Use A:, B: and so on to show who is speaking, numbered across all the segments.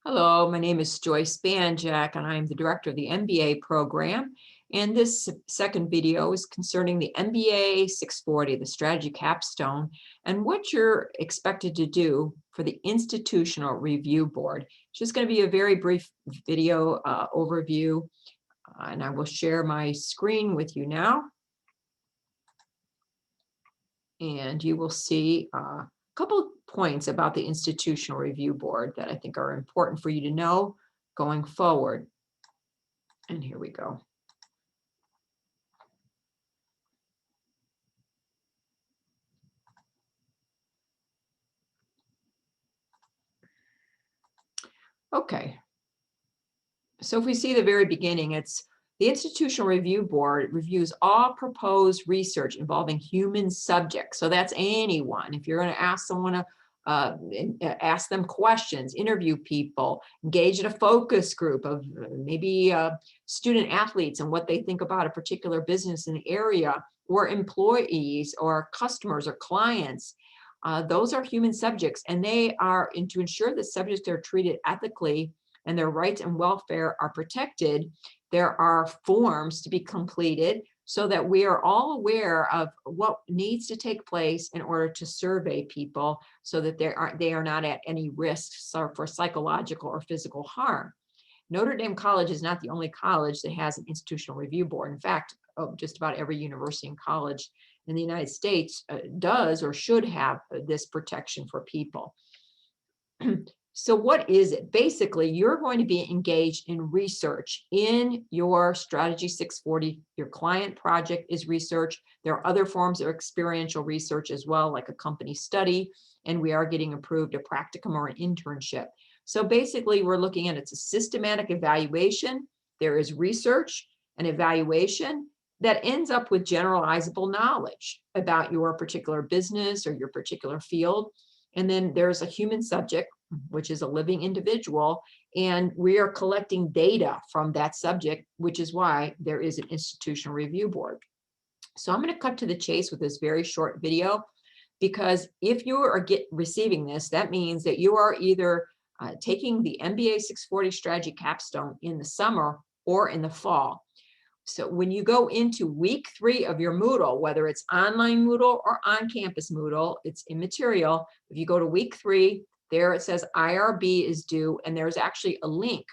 A: Hello, my name is Joyce Banjak, and I am the director of the MBA program. And this second video is concerning the MBA 640, the strategy capstone, and what you're expected to do for the institutional review board. It's just going to be a very brief video overview, and I will share my screen with you now. And you will see a couple points about the institutional review board that I think are important for you to know going forward. And here we go. Okay. So if we see the very beginning, it's the Institutional Review Board reviews all proposed research involving human subjects. So that's anyone. If you're going to ask someone to ask them questions, interview people, engage in a focus group of maybe student athletes and what they think about a particular business in the area, or employees or customers or clients. Those are human subjects, and they are to ensure that subjects are treated ethically and their rights and welfare are protected. There are forms to be completed so that we are all aware of what needs to take place in order to survey people so that they are not at any risk for psychological or physical harm. Notre Dame College is not the only college that has an institutional review board. In fact, just about every university and college in the United States does or should have this protection for people. So what is it? Basically, you're going to be engaged in research in your Strategy 640. Your client project is research. There are other forms of experiential research as well, like a company study, and we are getting approved a practicum or an internship. So basically, we're looking at it's a systematic evaluation. There is research and evaluation that ends up with generalizable knowledge about your particular business or your particular field. And then there's a human subject, which is a living individual, and we are collecting data from that subject, which is why there is an institutional review board. So I'm going to cut to the chase with this very short video, because if you are receiving this, that means that you are either taking the MBA 640 strategy capstone in the summer or in the fall. So when you go into week 3 of your Moodle, whether it's online Moodle or on-campus Moodle, it's immaterial. If you go to week 3, there it says IRB is due, and there's actually a link.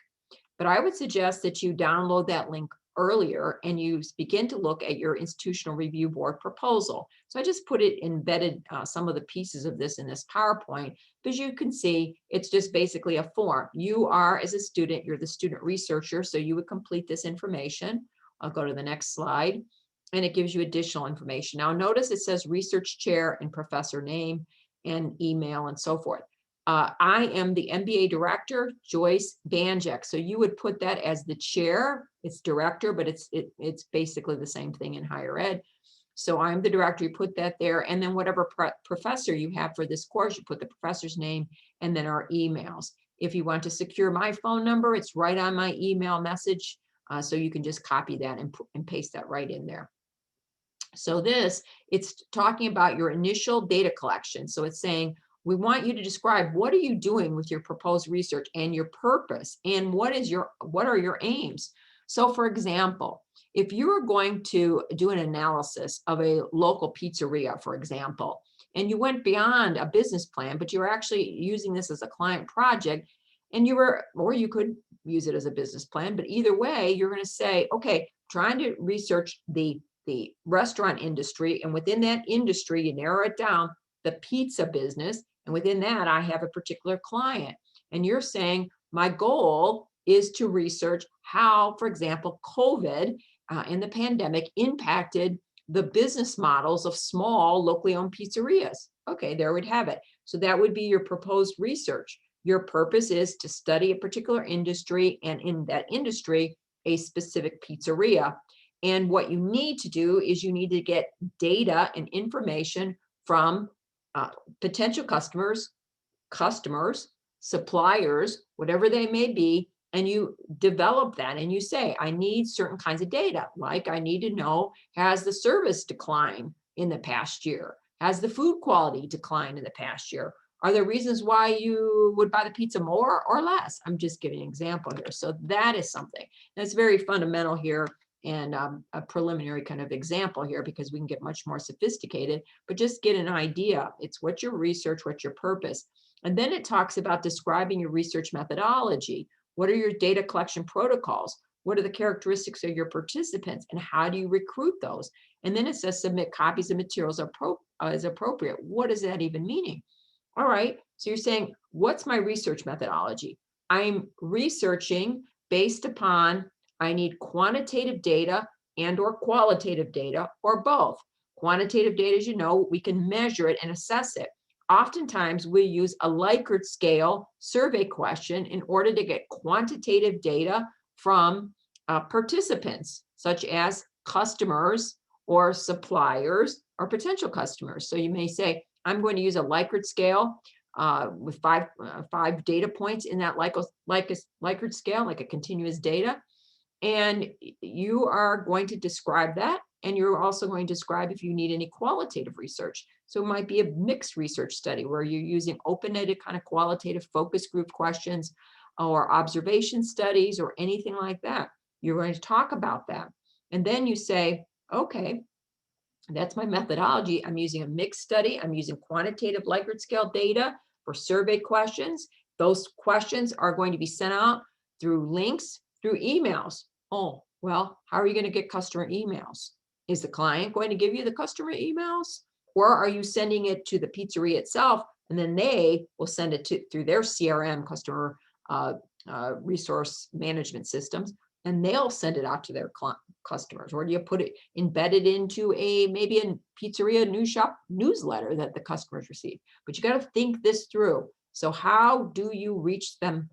A: But I would suggest that you download that link earlier and you begin to look at your institutional review board proposal. So I just put it embedded some of the pieces of this in this PowerPoint, because you can see it's just basically a form. You are, as a student, you're the student researcher, so you would complete this information. I'll go to the next slide, and it gives you additional information. Now notice it says research chair and professor name and email and so forth. I am the MBA director, Joyce Banjak. So you would put that as the chair. It's director, but it's basically the same thing in higher ed. So I'm the director, you put that there. And then whatever professor you have for this course, you put the professor's name and then our emails. If you want to secure my phone number, it's right on my email message. So you can just copy that and paste that right in there. So it's talking about your initial data collection. So it's saying, we want you to describe what are you doing with your proposed research and your purpose, and what are your aims. So for example, if you are going to do an analysis of a local pizzeria, for example, and you went beyond a business plan, but you're actually using this as a client project, and or you could use it as a business plan, but either way, you're going to say, okay, trying to research the restaurant industry, and within that industry, you narrow it down, the pizza business, and within that, I have a particular client. And you're saying, my goal is to research how, for example, COVID and the pandemic impacted the business models of small locally owned pizzerias. Okay, there we'd have it. So that would be your proposed research. Your purpose is to study a particular industry, and in that industry, a specific pizzeria. And what you need to do is you need to get data and information from potential customers, suppliers, whatever they may be, and you develop that and you say, I need certain kinds of data, like I need to know, has the service declined in the past year? Has the food quality declined in the past year? Are there reasons why you would buy the pizza more or less? I'm just giving an example here. So that is something that's very fundamental here, and a preliminary kind of example here, because we can get much more sophisticated, but just get an idea. It's what's your research, what's your purpose. And then it talks about describing your research methodology. What are your data collection protocols? What are the characteristics of your participants, and how do you recruit those? And then it says submit copies of materials as appropriate. What does that even mean? All right, so you're saying, what's my research methodology? I'm researching based upon, I need quantitative data and or qualitative data, or both. Quantitative data, as you know, we can measure it and assess it. Oftentimes we use a Likert scale survey question in order to get quantitative data from participants, such as customers or suppliers or potential customers. So you may say, I'm going to use a Likert scale with five data points in that Likert scale, like a continuous data. And you are going to describe that. And you're also going to describe if you need any qualitative research. So it might be a mixed research study where you're using open-ended kind of qualitative focus group questions or observation studies or anything like that. You're going to talk about that. And then you say, okay, that's my methodology. I'm using a mixed study. I'm using quantitative Likert scale data for survey questions. Those questions are going to be sent out through links, through emails. Oh, well, how are you going to get customer emails? Is the client going to give you the customer emails? Or are you sending it to the pizzeria itself, and then they will send it through their CRM, customer resource management systems, and they'll send it out to their customers? Or do you put it embedded into maybe a pizzeria news shop newsletter that the customers receive? But you got to think this through. So how do you reach them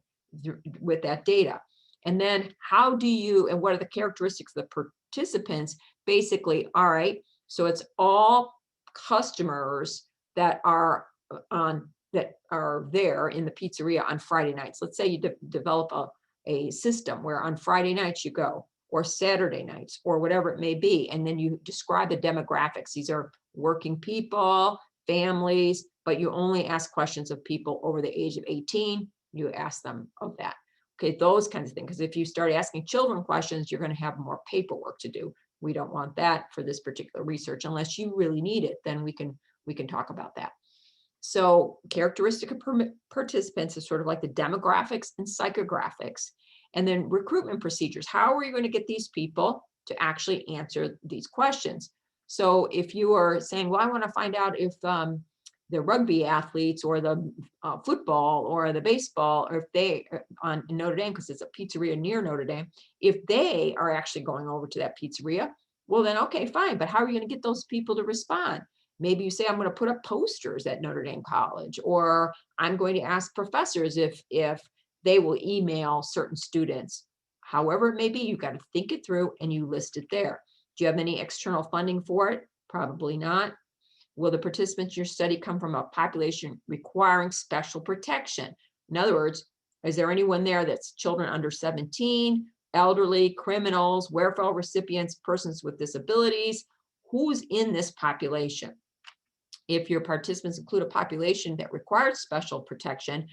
A: with that data? And then how do you, and what are the characteristics of the participants? Basically, all right, so it's all customers that are there in the pizzeria on Friday nights. Let's say you develop a system where on Friday nights you go, or Saturday nights, or whatever it may be, and then you describe the demographics. These are working people, families, but you only ask questions of people over the age of 18. You ask them of that. Okay, those kinds of things. Because if you start asking children questions, you're going to have more paperwork to do. We don't want that for this particular research. Unless you really need it, then we can talk about that. So characteristic of participants is sort of like the demographics and psychographics. And then recruitment procedures. How are you going to get these people to actually answer these questions? So if you are saying, well, I want to find out if the rugby athletes or the football or the baseball, or if they on Notre Dame, because it's a pizzeria near Notre Dame, if they are actually going over to that pizzeria, well then, okay, fine. But how are you going to get those people to respond? Maybe you say, I'm going to put up posters at Notre Dame College, or I'm going to ask professors if they will email certain students. However it may be, you've got to think it through and you list it there. Do you have any external funding for it? Probably not. Will the participants in your study come from a population requiring special protection? In other words, is there anyone there that's children under 17, elderly, criminals, welfare recipients, persons with disabilities? Who's in this population? If your participants include a population that requires special protection,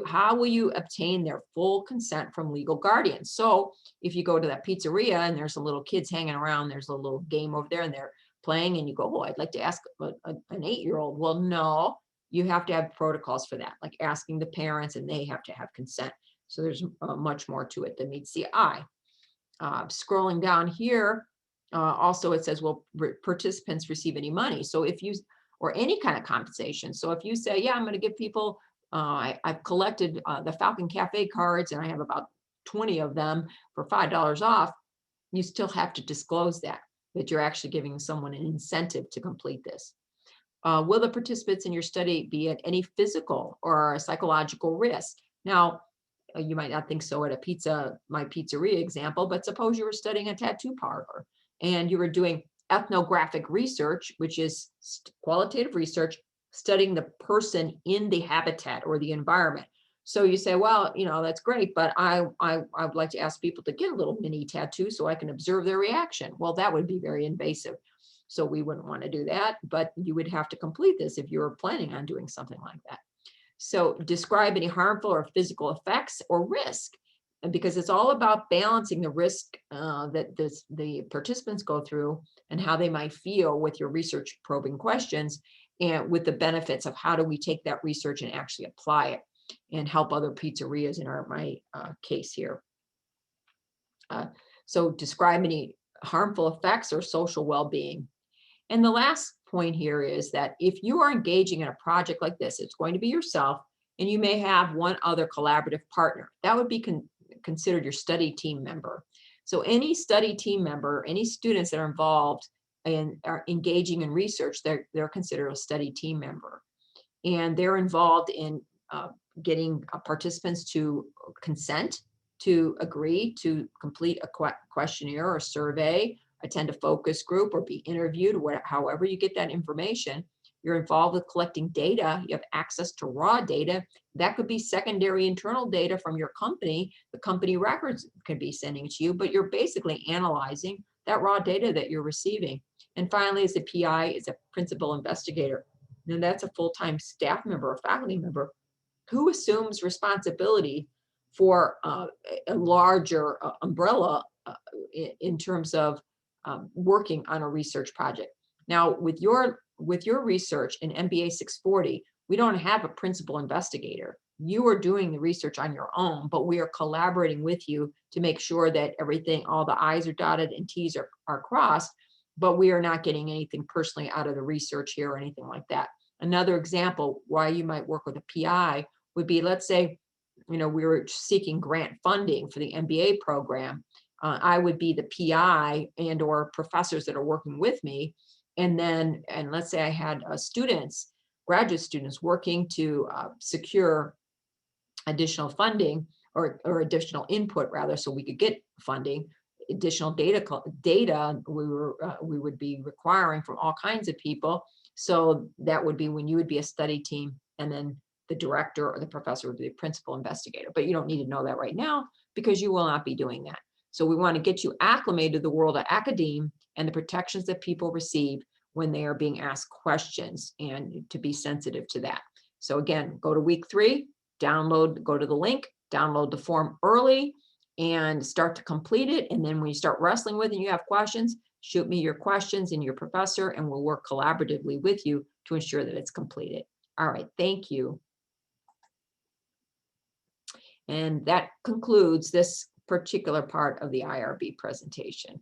A: how will you obtain their full consent from legal guardians? So if you go to that pizzeria and there's some little kids hanging around, there's a little game over there and they're playing, and you go, oh, I'd like to ask an 8-year-old. Well, no, you have to have protocols for that, like asking the parents, and they have to have consent. So there's much more to it than meets the eye. Scrolling down here, also it says, will participants receive any money? So if you, or any kind of compensation. So if you say, yeah, I'm going to give people, I've collected the Falcon Cafe cards and I have about 20 of them for $5 off, you still have to disclose that you're actually giving someone an incentive to complete this. Will the participants in your study be at any physical or psychological risk? Now, you might not think so at my pizzeria example, but suppose you were studying a tattoo parlor and you were doing ethnographic research, which is qualitative research, studying the person in the habitat or the environment. So you say, well, that's great, but I would like to ask people to get a little mini tattoo so I can observe their reaction. Well, that would be very invasive. So we wouldn't want to do that, but you would have to complete this if you were planning on doing something like that. So describe any harmful or physical effects or risk. And because it's all about balancing the risk that the participants go through and how they might feel with your research probing questions, and with the benefits of how do we take that research and actually apply it and help other pizzerias in my case here. So describe any harmful effects or social well-being. And the last point here is that if you are engaging in a project like this, it's going to be yourself, and you may have one other collaborative partner. That would be considered your study team member. So any study team member, any students that are involved and are engaging in research, they're considered a study team member. And they're involved in getting participants to consent, to agree to complete a questionnaire or survey, attend a focus group, or be interviewed, however you get that information. You're involved with collecting data. You have access to raw data. That could be secondary internal data from your company. The company records can be sending to you, but you're basically analyzing that raw data that you're receiving. And finally, as a PI, is a principal investigator. And that's a full-time staff member or faculty member who assumes responsibility for a larger umbrella in terms of working on a research project. Now, with your research in MBA 640, we don't have a principal investigator. You are doing the research on your own, but we are collaborating with you to make sure that everything, all the I's are dotted and T's are crossed, but we are not getting anything personally out of the research here or anything like that. Another example why you might work with a PI would be, let's say, we were seeking grant funding for the MBA program. I would be the PI and or professors that are working with me. And let's say I had students, graduate students, working to secure additional funding or additional input rather, so we could get funding, additional data we would be requiring from all kinds of people. So that would be when you would be a study team, and then the director or the professor would be the principal investigator. But you don't need to know that right now because you will not be doing that. So we want to get you acclimated to the world of academe and the protections that people receive when they are being asked questions, and to be sensitive to that. So again, go to week 3, go to the link, download the form early and start to complete it. And then when you start wrestling with it and you have questions, shoot me your questions and your professor, and we'll work collaboratively with you to ensure that it's completed. All right, thank you. And that concludes this particular part of the IRB presentation.